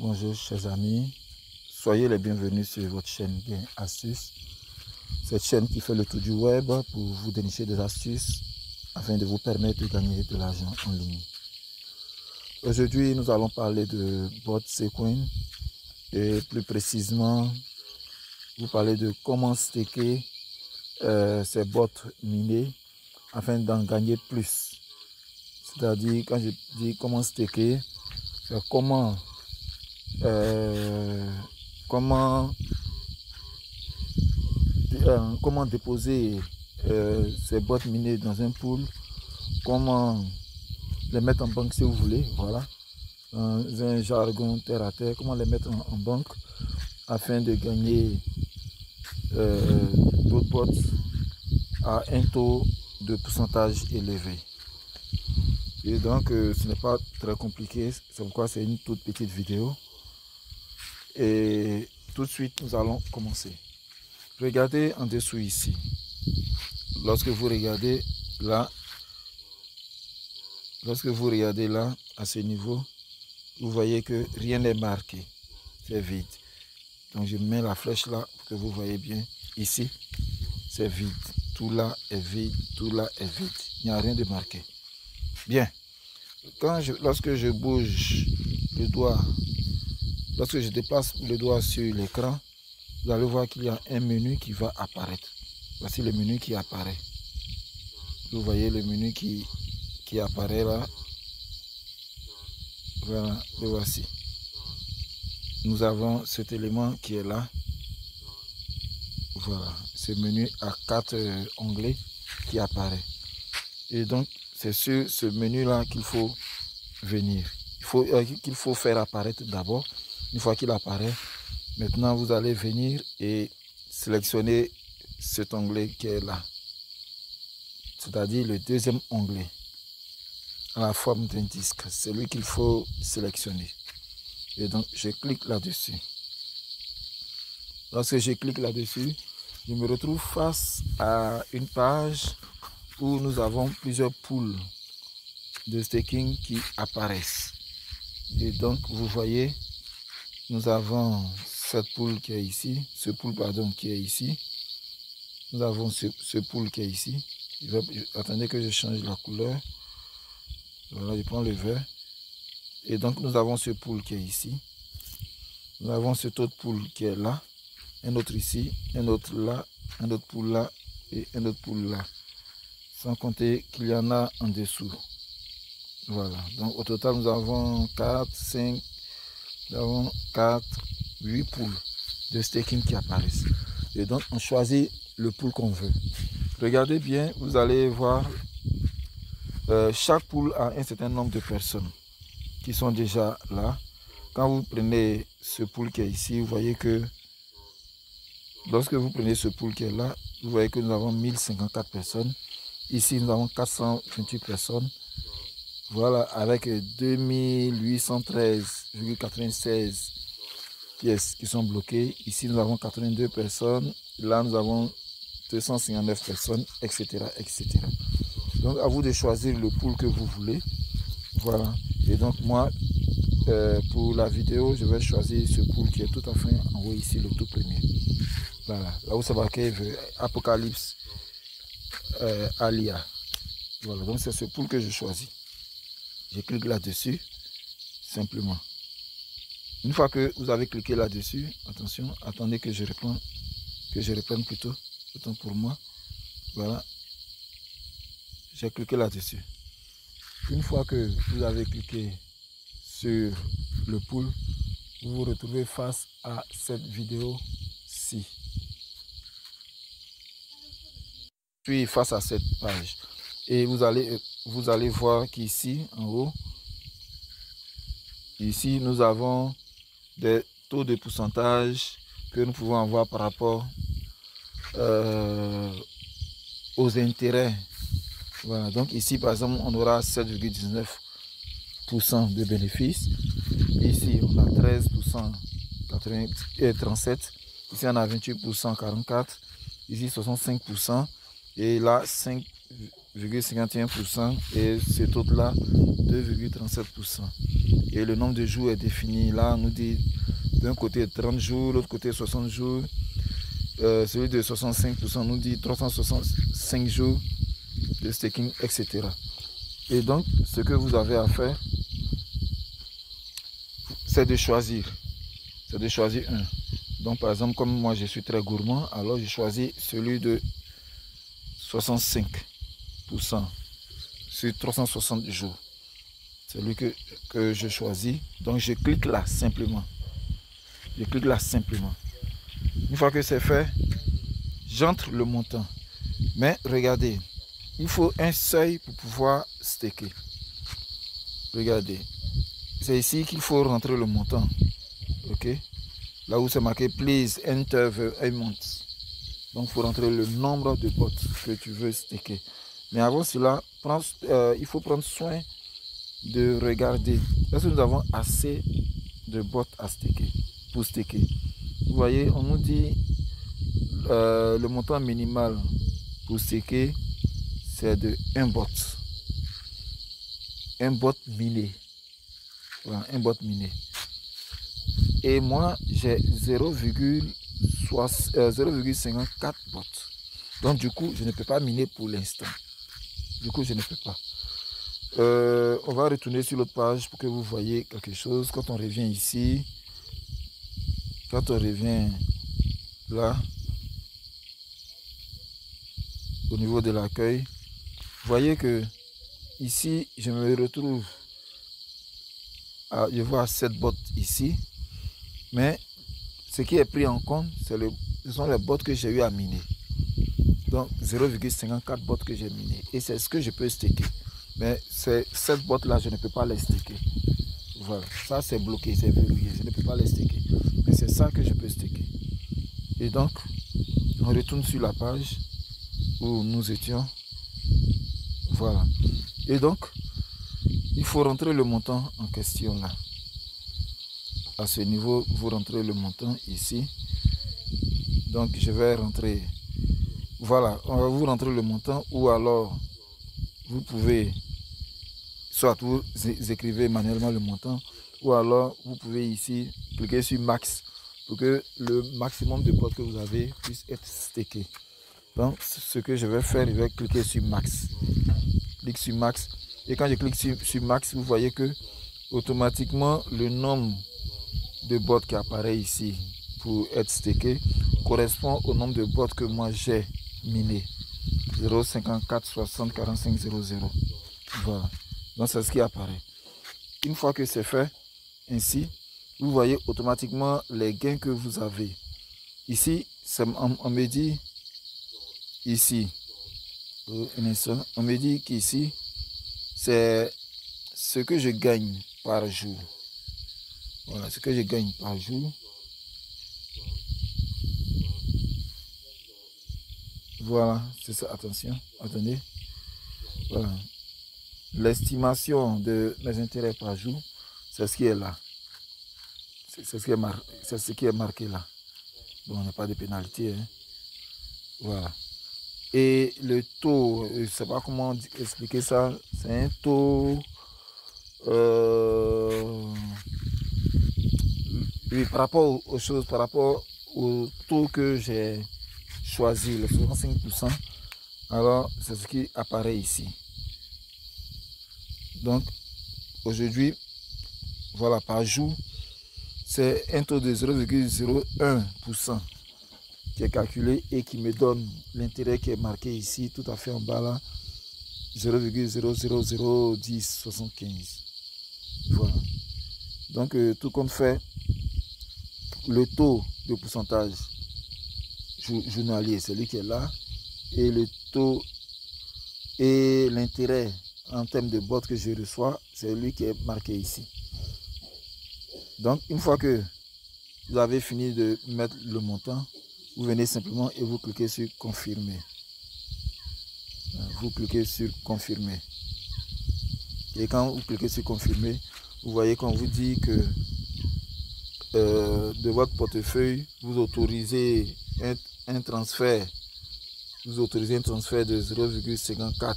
Bonjour chers amis, soyez les bienvenus sur votre chaîne Gain Astuces. Cette chaîne qui fait le tour du web pour vous dénicher des astuces afin de vous permettre de gagner de l'argent en ligne. Aujourd'hui, nous allons parler de bot Sequin et plus précisément, vous parler de comment staker ces bots minés afin d'en gagner plus. C'est-à-dire, quand je dis comment staker, c'est comment déposer ces boîtes minées dans un pool, comment les mettre en banque si vous voulez, voilà, dans un jargon terre à terre, comment les mettre en banque afin de gagner d'autres boîtes à un taux de pourcentage élevé. Et donc ce n'est pas très compliqué, c'est pourquoi c'est une toute petite vidéo. Et tout de suite, nous allons commencer. Regardez en dessous ici. Lorsque vous regardez là, à ce niveau, vous voyez que rien n'est marqué. C'est vide. Donc je mets la flèche là pour que vous voyez bien. Ici, c'est vide. Tout là est vide. Tout là est vide. Il n'y a rien de marqué. Bien. Lorsque je bouge le doigt, lorsque je déplace le doigt sur l'écran, vous allez voir qu'il y a un menu qui va apparaître. Voici le menu qui apparaît. Vous voyez le menu qui apparaît là. Voilà, le voici. Nous avons cet élément qui est là. Voilà, ce menu à 4 onglets qui apparaît. Et donc, c'est sur ce menu là qu'il faut venir. Qu'il faut faire apparaître d'abord. Une fois qu'il apparaît, maintenant vous allez venir et sélectionner cet onglet qui est là. C'est-à-dire le deuxième onglet à la forme d'un disque. C'est lui qu'il faut sélectionner. Et donc je clique là-dessus. Lorsque je clique là-dessus, je me retrouve face à une page où nous avons plusieurs pools de staking qui apparaissent. Et donc vous voyez, nous avons cette pool qui est ici, ce pool pardon qui est ici. Nous avons ce pool qui est ici. Attendez que je change la couleur. Voilà, je prends le vert. Et donc nous avons ce pool qui est ici. Nous avons cet autre pool qui est là. Un autre ici, un autre là, un autre pool là et un autre pool là. Sans compter qu'il y en a en dessous. Voilà. Donc au total nous avons 4, 5, nous avons 4, 8 pools de staking qui apparaissent. Et donc on choisit le pool qu'on veut. Regardez bien, vous allez voir, chaque pool a un certain nombre de personnes qui sont déjà là. Quand vous prenez ce pool qui est ici, vous voyez que lorsque vous prenez ce pool qui est là, vous voyez que nous avons 1054 personnes. Ici, nous avons 428 personnes. Voilà, avec 2813,96 pièces qui sont bloquées. Ici, nous avons 82 personnes. Là, nous avons 259 personnes, etc., etc. Donc, à vous de choisir le pool que vous voulez. Voilà. Et donc, moi, pour la vidéo, je vais choisir ce pool qui est tout à fait en haut ici, le tout premier. Voilà. Là où c'est marqué Apocalypse Alia. Voilà. Donc, c'est ce pool que je choisis. Je clique là-dessus, simplement. Une fois que vous avez cliqué là-dessus, attention, attendez que je reprenne plutôt, autant pour moi. Voilà. J'ai cliqué là-dessus. Une fois que vous avez cliqué sur le pool, vous vous retrouvez face à cette vidéo-ci. Puis face à cette page. Et vous allez voir qu'ici, en haut, ici, nous avons des taux de pourcentage que nous pouvons avoir par rapport aux intérêts. Voilà, donc ici, par exemple, on aura 7,19% de bénéfices. Ici, on a 13%, 37. Ici, on a 28%, 44. Ici, 65%. Et là, 5,51%. Et cet autre-là, 2,37%. Et le nombre de jours est défini. Là, on nous dit d'un côté 30 jours, l'autre côté 60 jours. Celui de 65% nous dit 365 jours de staking, etc. Et donc, ce que vous avez à faire, c'est de choisir. C'est de choisir un. Donc, par exemple, comme moi, je suis très gourmand, alors je choisis celui de 65% sur 360 jours. C'est lui que je choisis. Donc, je clique là, simplement. Je clique là, simplement. Une fois que c'est fait, j'entre le montant. Mais regardez, il faut un seuil pour pouvoir staker. Regardez, c'est ici qu'il faut rentrer le montant. Ok, là où c'est marqué please enter the amount. Donc il faut rentrer le nombre de bots que tu veux staker. Mais avant cela, il faut prendre soin de regarder est-ce que nous avons assez de bots à staker pour staker. Vous voyez, on nous dit le montant minimal pour staker, c'est de 1 bot. Un bot miné. Voilà, un bot miné. Et moi, j'ai 0,54 bots. Donc, du coup, je ne peux pas miner pour l'instant. Du coup, je ne peux pas. On va retourner sur l'autre page pour que vous voyez quelque chose. Quand on revient ici, quand on revient là, au niveau de l'accueil, vous voyez que ici, je me retrouve je vois 7 bots ici, mais ce qui est pris en compte, ce sont les bots que j'ai eu à miner. Donc 0,54 bots que j'ai miné. Et c'est ce que je peux staker. Mais ces 7 bots là, je ne peux pas les staker. Voilà, ça c'est bloqué, c'est verrouillé, je ne peux pas les staker. Mais c'est ça que je peux staker. Et donc, on retourne sur la page où nous étions. Voilà. Et donc, il faut rentrer le montant en question là. À ce niveau, vous rentrez le montant ici. Donc, je vais rentrer. Voilà, on va vous rentrer le montant ou alors vous pouvez, soit vous écrivez manuellement le montant ou alors vous pouvez ici cliquer sur max pour que le maximum de bots que vous avez puisse être stacké. Donc, ce que je vais faire, je vais cliquer sur max. Clique sur max. Et quand je clique sur max, vous voyez que automatiquement le nombre de bots qui apparaît ici pour être stacké correspond au nombre de bots que moi j'ai miné. 0,54 60 45 00. Voilà. Donc c'est ce qui apparaît. Une fois que c'est fait, ainsi, vous voyez automatiquement les gains que vous avez. Ici, on me dit ici, on me dit qu'ici, c'est ce que je gagne par jour. Voilà, ce que je gagne par jour. Voilà, c'est ça, attention, attendez. Voilà. L'estimation de mes intérêts par jour, c'est ce qui est là. C'est ce qui est marqué là. Bon, on n'a pas de pénalité. Hein. Voilà. Et le taux, je ne sais pas comment expliquer ça. C'est un taux... oui, par rapport aux choses, par rapport au taux que j'ai choisi, le 65%, alors c'est ce qui apparaît ici. Donc, aujourd'hui, voilà, par jour, c'est un taux de 0,01% qui est calculé et qui me donne l'intérêt qui est marqué ici, tout à fait en bas là, 0,0001075. Voilà. Donc, tout compte fait, le taux de pourcentage journalier, c'est lui qui est là, et le taux et l'intérêt en termes de bots que je reçois, c'est lui qui est marqué ici. Donc, une fois que vous avez fini de mettre le montant, vous venez simplement et vous cliquez sur confirmer. Vous cliquez sur confirmer. Et quand vous cliquez sur confirmer, vous voyez qu'on vous dit que de votre portefeuille, vous autorisez un transfert. Vous autorisez un transfert de 0,54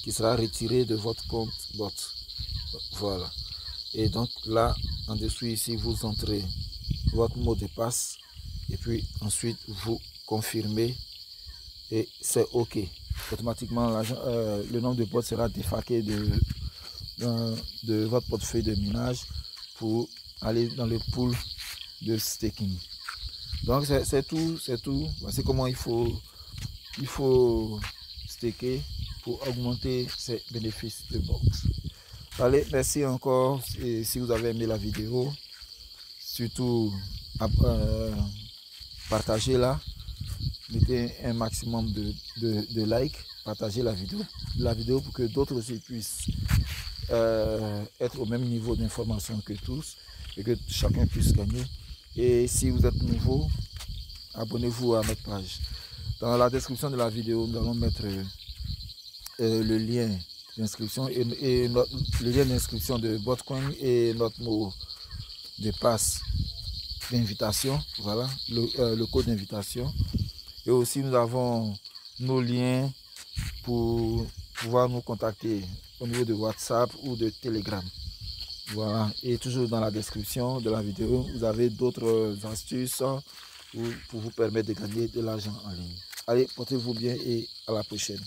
qui sera retiré de votre compte bot. Voilà. Et donc là, en dessous ici, vous entrez votre mot de passe et puis ensuite vous confirmez et c'est OK. Automatiquement, le nombre de boîtes sera défaqué de votre portefeuille de minage pour aller dans le pool de staking. Donc c'est tout. Voici comment il faut staker pour augmenter ses bénéfices de box. Allez, merci encore. Et si vous avez aimé la vidéo, surtout partagez-la, mettez un maximum de likes, partagez la vidéo pour que d'autres aussi puissent être au même niveau d'information que tous et que chacun puisse gagner. Et si vous êtes nouveau, abonnez-vous à notre page. Dans la description de la vidéo, nous allons mettre le lien d'inscription et le lien d'inscription de Botcoin et notre mot de passe d'invitation. Voilà, le code d'invitation. Et aussi, nous avons nos liens pour pouvoir nous contacter au niveau de WhatsApp ou de Telegram. Voilà, et toujours dans la description de la vidéo, vous avez d'autres astuces pour vous permettre de gagner de l'argent en ligne. Allez, portez-vous bien et à la prochaine.